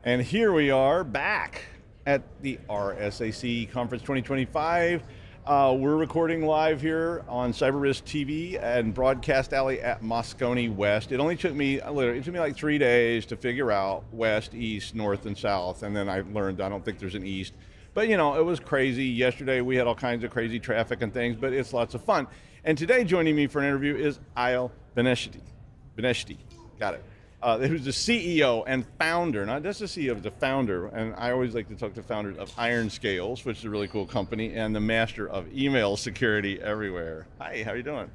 And here we are back at the RSAC Conference 2025. We're recording live here on CyberRisk TV and Broadcast Alley at Moscone West. It only took me, like 3 days to figure out west, east, north, and south. And then I learned I don't think there's an east. But you know, it was crazy. Yesterday we had all kinds of crazy traffic and things, but it's lots of fun. And today joining me for an interview is Eyal Benishti. Got it. Who's the CEO and founder, not just the CEO, but the founder, and I always like to talk to founders of IRONSCALES, which is a really cool company, and the master of email security everywhere. Hi, how are you doing?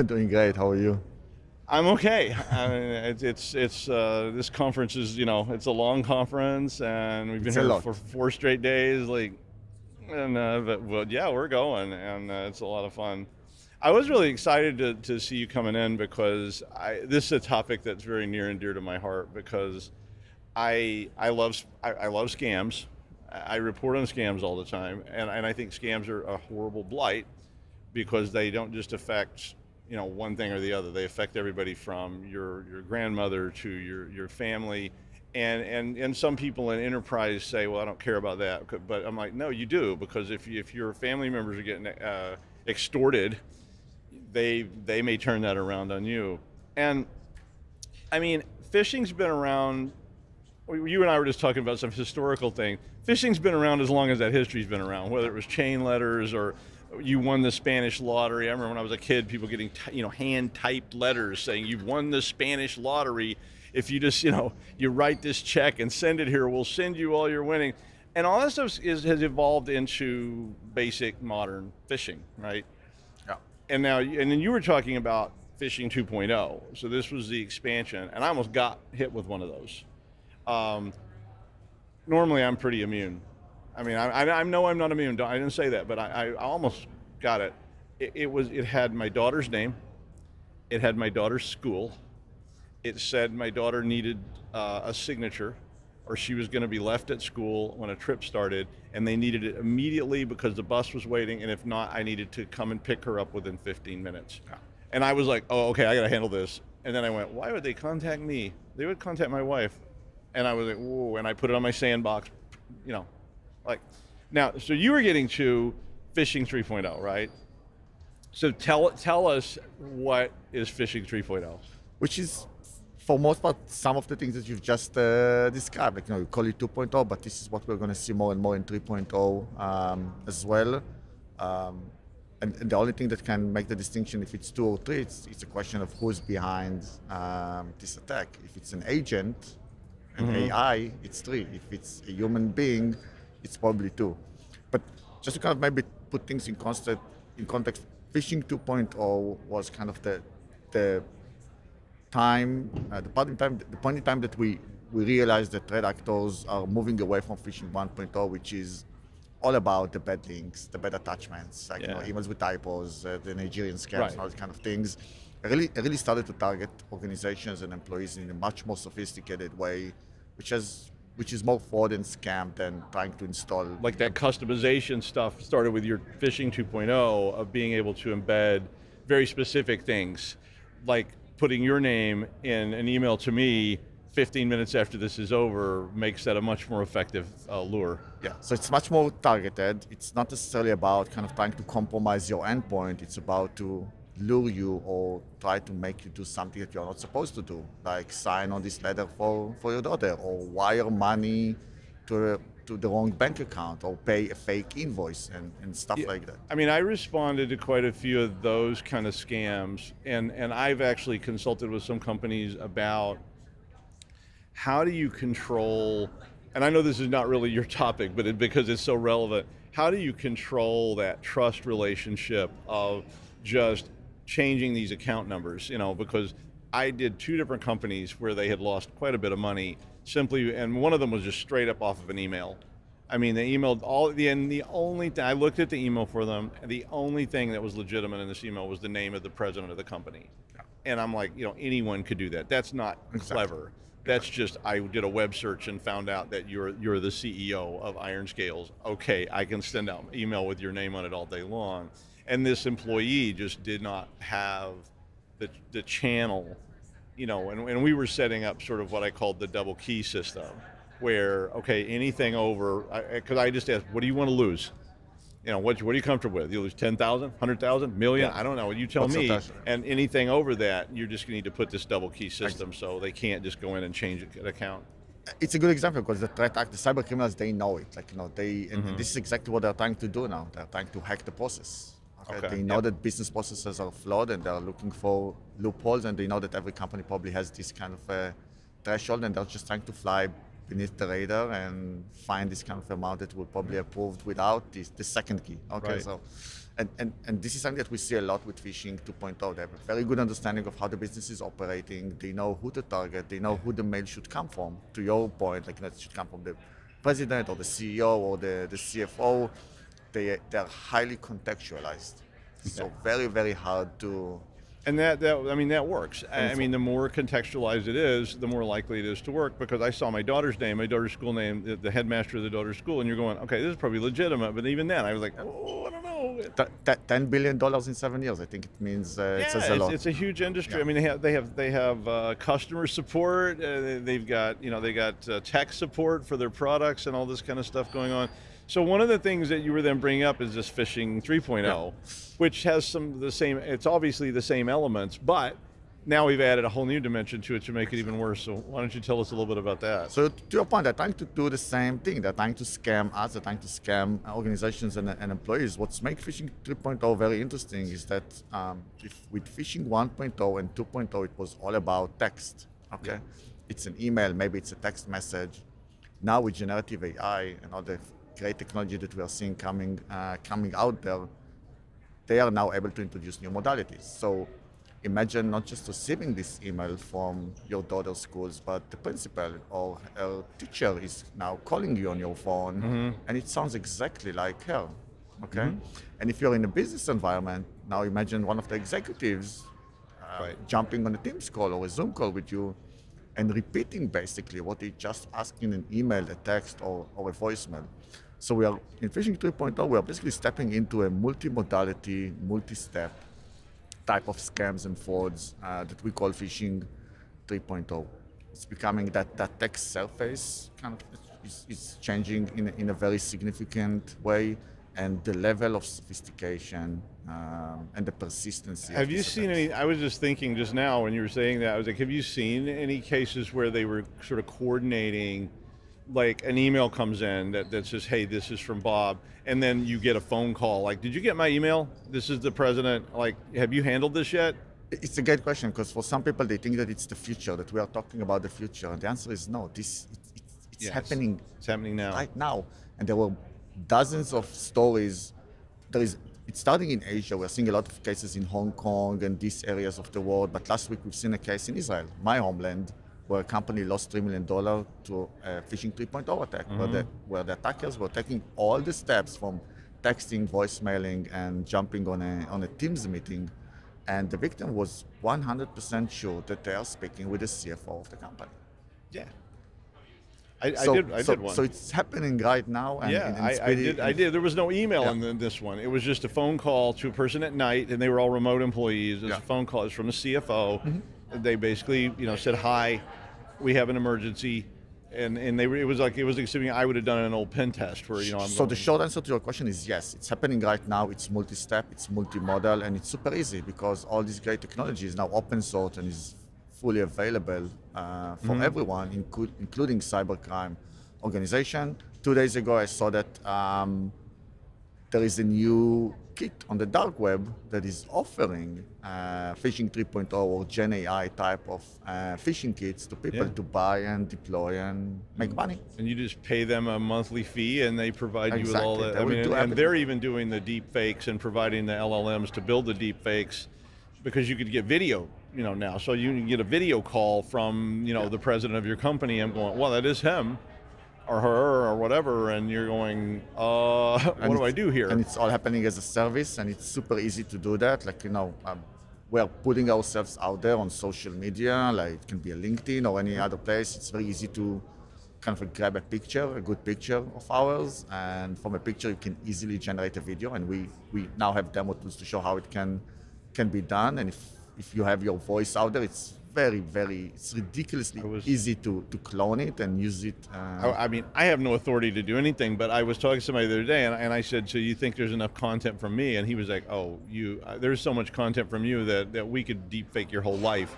Doing great. How are you? I'm okay. I mean, it's this conference is, it's a long conference, and we've been here for 4 straight days, but yeah, we're going, and it's a lot of fun. I was really excited to see you coming in because this is a topic that's very near and dear to my heart because I love scams. I report on scams all the time, and I think scams are a horrible blight because they don't just affect one thing or the other. They affect everybody from your grandmother to your family, and some people in enterprise say, well, I don't care about that, but I'm like, no, you do, because if your family members are getting extorted, they may turn that around on you. And I mean, phishing's been around. You and I were just talking about some historical thing. Phishing's been around as long as that history's been around, whether it was chain letters or you won the Spanish lottery. I remember when I was a kid, people getting hand typed letters saying you've won the Spanish lottery. If you just you write this check and send it here, we'll send you all your winning. And all that stuff has evolved into basic modern phishing, right? And then you were talking about Phishing 2.0. So this was the expansion, and I almost got hit with one of those. Normally, I'm pretty immune. I mean, I know I'm not immune. I didn't say that, but I almost got it. It had my daughter's name. It had my daughter's school. It said my daughter needed a signature, or she was going to be left at school when a trip started, and they needed it immediately because the bus was waiting, and if not, I needed to come and pick her up within 15 minutes. Yeah. And I was like, oh, okay, I got to handle this. And then I went, why would they contact me? They would contact my wife. And I was like, whoa, and I put it on my sandbox, Now, so you were getting to Phishing 3.0, right? So tell us, what is Phishing 3.0? Which is, for most part, some of the things that you've just described. You call it 2.0, but this is what we're going to see more and more in 3.0 as well. And the only thing that can make the distinction if it's 2 or 3, it's a question of who's behind this attack. If it's an agent, an AI, it's 3. If it's a human being, it's probably 2. But just to kind of maybe put things in context, Phishing 2.0 was kind of the point in time that we realized that threat actors are moving away from Phishing 1.0, which is all about the bad links, the bad attachments, emails with typos, the Nigerian scams, right, and all these kind of things. I really started to target organizations and employees in a much more sophisticated way, which is more fraud and scam than trying to install. Like that customization stuff started with your Phishing 2.0 of being able to embed very specific things, like putting your name in an email to me 15 minutes after this is over makes that a much more effective lure. Yeah, so it's much more targeted. It's not necessarily about kind of trying to compromise your endpoint. It's about to lure you or try to make you do something that you're not supposed to do, like sign on this letter for your daughter, or wire money to the wrong bank account, or pay a fake invoice and stuff like that. I mean, I responded to quite a few of those kind of scams, and I've actually consulted with some companies about how do you control, and I know this is not really your topic, but because it's so relevant, how do you control that trust relationship of just changing these account numbers, because I did 2 different companies where they had lost quite a bit of money simply, and one of them was just straight up off of an email. I mean, they emailed the only thing, I looked at the email for them, and the only thing that was legitimate in this email was the name of the president of the company. Yeah. And I'm like, anyone could do that. That's not clever. That's just, I did a web search and found out that you're the CEO of IRONSCALES. Okay, I can send out an email with your name on it all day long. And this employee just did not have the channel, and we were setting up sort of what I called the double key system. where, okay, anything over, because I just asked, what do you want to lose? What are you comfortable with? You lose 10,000, 100,000, million? Yeah. I don't know. You tell What's the me. threshold? And anything over that, you're just going to need to put this double key system so they can't just go in and change an account. It's a good example because the threat act, the cybercriminals, they know it. And this is exactly what they're trying to do now. They're trying to hack the process. Okay. They know that business processes are flawed and they're looking for loopholes, and they know that every company probably has this kind of threshold, and they're just trying to fly beneath the radar and find this kind of amount that will probably approved without the second key. Okay, right. so and this is something that we see a lot with Phishing 2.0. They have a very good understanding of how the business is operating. They know who to target. They know who the mail should come from. To your point, it should come from the president or the CEO or the CFO. They're highly contextualized. So very, very hard to. And that works. I mean, the more contextualized it is, the more likely it is to work, because I saw my daughter's school name, the headmaster of the daughter's school, and you're going, okay, this is probably legitimate. But even then, I was like, oh, I don't know. $10 billion in 7 years, I think it means it says a lot. It's a huge industry. Yeah. I mean, they have customer support. They've got tech support for their products and all this kind of stuff going on. So one of the things that you were then bringing up is this Phishing 3.0, which has it's obviously the same elements, but now we've added a whole new dimension to it to make it even worse. So why don't you tell us a little bit about that? So to your point, they're trying to do the same thing. They're trying to scam us. They're trying to scam organizations and employees. What's makes Phishing 3.0 very interesting is that with Phishing 1.0 and 2.0, it was all about text. Okay, yeah. It's an email, maybe it's a text message. Now with generative AI and all the great technology that we are seeing coming out there, they are now able to introduce new modalities. So imagine not just receiving this email from your daughter's schools, but the principal or her teacher is now calling you on your phone, and it sounds exactly like her. Okay, and if you're in a business environment, now imagine one of the executives jumping on a Teams call or a Zoom call with you and repeating basically what he just asked in an email, a text, or a voicemail. So we are in Phishing 3.0, we are basically stepping into a multi-modality, multi-step type of scams and frauds that we call Phishing 3.0. It's becoming that text surface kind of is changing in a very significant way, and the level of sophistication and the persistency. Have you seen any? I was just thinking just now when you were saying that, I was like, have you seen any cases where they were sort of coordinating? Like an email comes in that says, hey, this is from Bob, and then you get a phone call like, did you get my email? This is the president. Like, have you handled this yet? It's a great question, because for some people they think that it's the future, that we are talking about the future, and the answer is no. It's happening. It's happening now. Right now, and there were dozens of stories. It's starting in Asia. We're seeing a lot of cases in Hong Kong and these areas of the world. But last week we've seen a case in Israel, my homeland, where a company lost $3 million to a Phishing 3.0 attack, where the attackers were taking all the steps from texting, voicemailing, and jumping on a Teams meeting, and the victim was 100% sure that they are speaking with the CFO of the company. Yeah. I did one. So it's happening right now. And, I did. There was no email in this one. It was just a phone call to a person at night, and they were all remote employees. It was a phone call. It was from the CFO. They basically, said, hi, we have an emergency. And it was assuming I would have done an old pen test where, So the short answer to your question is yes, it's happening right now. It's multi-step, it's multi-modal, and it's super easy because all this great technology is now open source and is fully available for everyone, including cybercrime organization. 2 days ago, I saw that there is a new kit on the dark web that is offering Phishing 3.0 or Gen AI type of phishing kits to people to buy and deploy and make money. And you just pay them a monthly fee, and they provide you with all that. And they're even doing the deepfakes and providing the LLMs to build the deepfakes, because you could get video, now. So you can get a video call from, the president of your company. I'm going, well, that is him or her or whatever, and you're going, what do I do here? And it's all happening as a service, and it's super easy to do that. We're putting ourselves out there on social media, like it can be a LinkedIn or any other place. It's very easy to kind of grab a good picture of ours, and from a picture you can easily generate a video, and we now have demo tools to show how it can be done. And if you have your voice out there, it's it's ridiculously easy to clone it and use it. I mean, I have no authority to do anything, but I was talking to somebody the other day, and I said, so you think there's enough content from me? And he was like, oh, there's so much content from you that we could deepfake your whole life.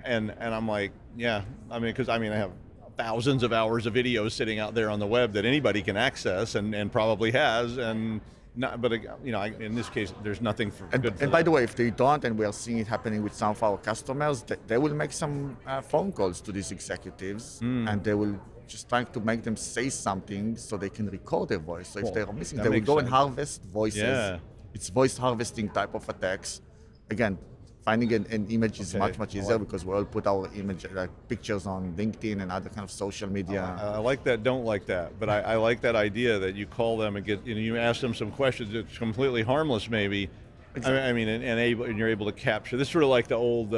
And I'm like, yeah, I mean, because I have thousands of hours of videos sitting out there on the web that anybody can access and probably has, and not, but in this case, there's nothing for good. And by the way, if they don't, and we are seeing it happening with some of our customers, they will make some phone calls to these executives, and they will just trying to make them say something so they can record their voice. So if they are missing, they will go and harvest voices. Yeah. It's voice harvesting type of attacks. Again, finding an image is much easier because we all put our image, like pictures on LinkedIn and other kind of social media. I like that, don't like that, but I like that idea that you call them and you ask them some questions. It's completely harmless, maybe. Exactly. And you're able to capture. This is sort of like the old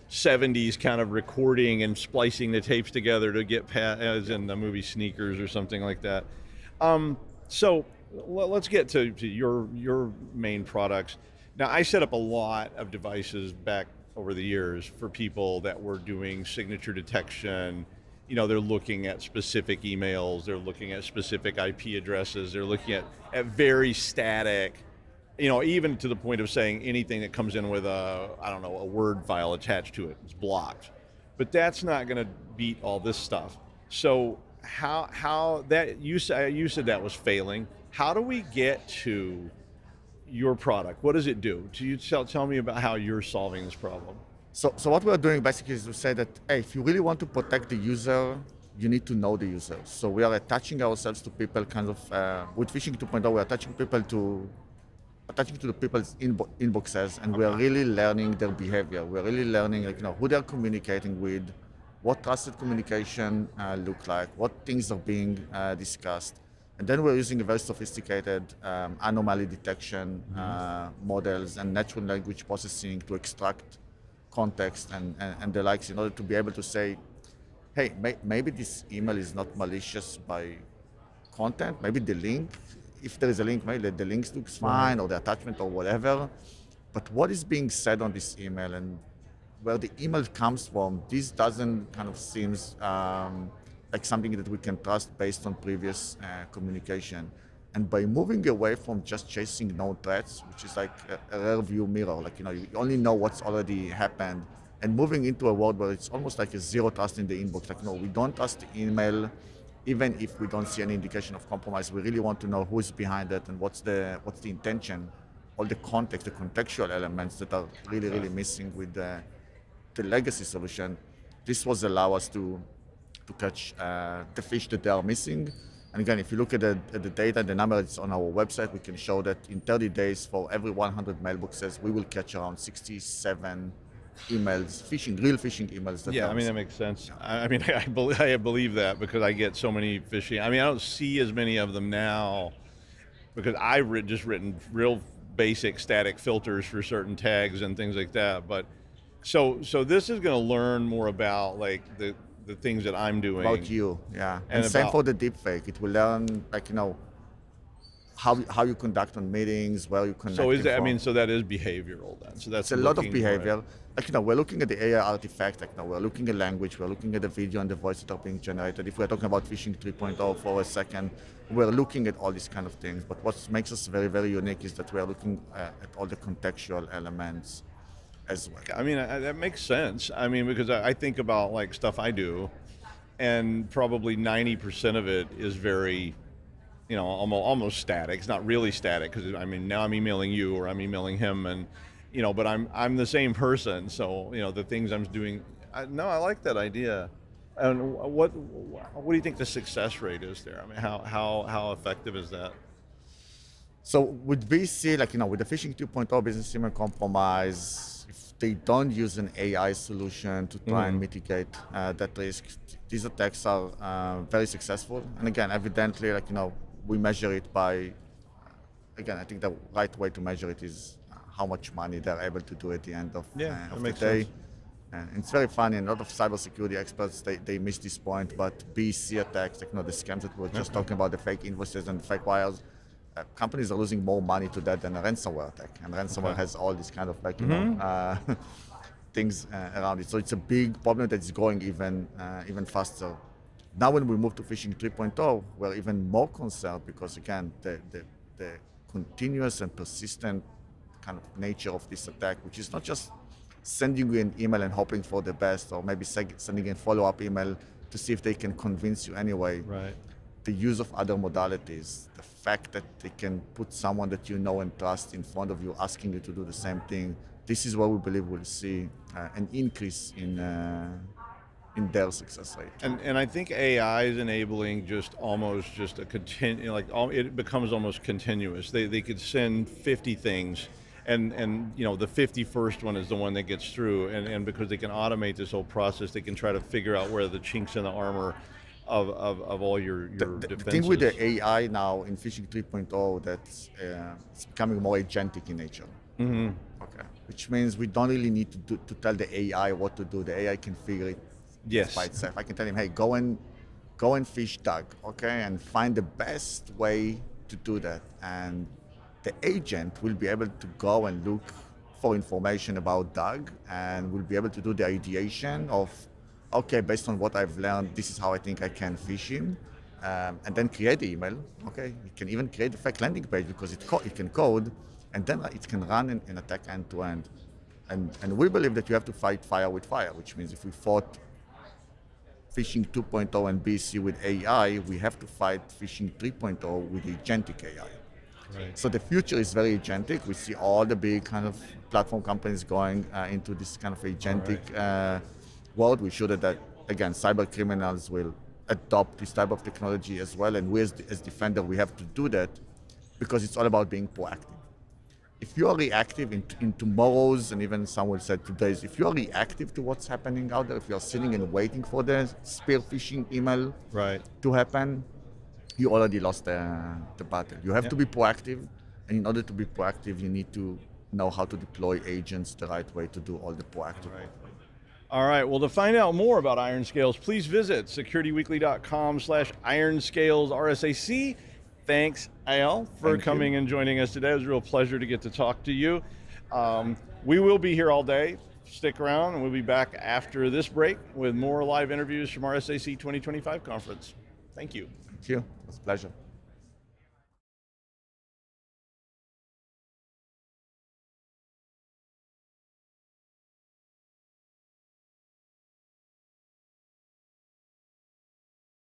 70s kind of recording and splicing the tapes together to get as in the movie Sneakers or something like that. So let's get to your main products. Now, I set up a lot of devices back over the years for people that were doing signature detection. They're looking at specific emails, they're looking at specific IP addresses, they're looking at very static, even to the point of saying anything that comes in with a Word file attached to it, it's blocked. But that's not going to beat all this stuff. So how that you said that was failing. How do we get to your product? What does it do? You tell me about how you're solving this problem. So what we're doing basically is to say that, hey, if you really want to protect the user, you need to know the user. So we are attaching ourselves to people kind of, with Phishing 2.0, we're attaching to the people's inboxes, and we are really learning their behavior. We're really learning who they're communicating with, what trusted communication look like, what things are being discussed. And then we're using a very sophisticated anomaly detection models and natural language processing to extract context and the likes in order to be able to say, hey, maybe this email is not malicious by content, maybe the link, if there is a link, maybe the links looks fine, or the attachment or whatever, but what is being said on this email and where the email comes from, this doesn't kind of seems like something that we can trust based on previous communication. And by moving away from just chasing known threats, which is like a rear view mirror, you only know what's already happened, and moving into a world where it's almost like a zero trust in the inbox. We don't trust the email, even if we don't see any indication of compromise. We really want to know who is behind it and what's the intention, all the context, the contextual elements that are really missing with the legacy solution. This was allow us to catch the fish that they are missing. And again, if you look at the data, the number is on our website, we can show that in 30 days, for every 100 mailboxes, we will catch around 67 emails, real phishing emails. That makes sense. I believe that because I get so many phishing. I don't see as many of them now because I've just written real basic static filters for certain tags and things like that. But so this is going to learn more about the things that I'm doing. About you, yeah. And same for the deepfake. It will learn, how you conduct on meetings, where you connect. So is that, so that is behavioral then. So that's a lot of behavior. We're looking at the AI artifact. We're looking at language. We're looking at the video and the voice that are being generated. If we're talking about Phishing 3.0 for a second, we're looking at all these kind of things. But what makes us very, very unique is that we're looking at all the contextual elements as well. That makes sense. Because I think about stuff I do, and probably 90% of it is very, almost static. It's not really static because now I'm emailing you or I'm emailing him, and but I'm the same person. So the things I'm doing. I like that idea. And what do you think the success rate is there? How effective is that? So with VC, with the Phishing 2.0 business email compromise, if they don't use an AI solution to try and mitigate that risk, these attacks are very successful. And again, evidently, we measure it by, I think the right way to measure it is how much money they're able to do at the end of the day. Sense. And it's very funny, and a lot of cybersecurity experts, they miss this point, but BC attacks, the scams that we were just talking about, the fake invoices and fake wires, companies are losing more money to that than a ransomware attack. And ransomware has all this kind of things around it. So it's a big problem that is growing even faster. Now when we move to Phishing 3.0, we're even more concerned because again, the continuous and persistent kind of nature of this attack, which is not just sending you an email and hoping for the best, or maybe sending a follow-up email to see if they can convince you anyway. Right. The use of other modalities, the fact that they can put someone that you know and trust in front of you asking you to do the same thing, this is where we believe we'll see an increase in their success rate. And I think AI is enabling it becomes almost continuous. They could send 50 things, and the 51st one is the one that gets through, and because they can automate this whole process, they can try to figure out where the chinks in the armor of all your defenses. The thing with the AI now in Phishing 3.0 that's it's becoming more agentic in nature. Mm-hmm. Okay, which means we don't really need to tell the AI what to do. The AI can figure it by itself. I can tell him, hey, go and fish Doug, okay, and find the best way to do that. And the agent will be able to go and look for information about Doug, and will be able to do the ideation of, okay, based on what I've learned, this is how I think I can fish him, and then create the email. Okay, you can even create a fake landing page because it can code, and then it can run an attack end to end. And we believe that you have to fight fire with fire, which means if we fought Phishing 2.0 and BC with AI, we have to fight Phishing 3.0 with agentic AI. Right. So the future is very agentic. We see all the big kind of platform companies going into this kind of agentic world. We show that again, cybercriminals will adopt this type of technology as well. And we as Defender, we have to do that because it's all about being proactive. If you are reactive in tomorrow's, and even some will say today's, if you are reactive to what's happening out there, if you are sitting and waiting for the spear phishing email to happen, you already lost the battle. You have to be proactive, and in order to be proactive, you need to know how to deploy agents the right way to do all the proactive work. All right, well, to find out more about IronScales, please visit securityweekly.com/IronScales RSAC. Thanks, Eyal, for coming and joining us today. It was a real pleasure to get to talk to you. We will be here all day. Stick around, and we'll be back after this break with more live interviews from our SAC 2025 conference. Thank you. Thank you. It was a pleasure.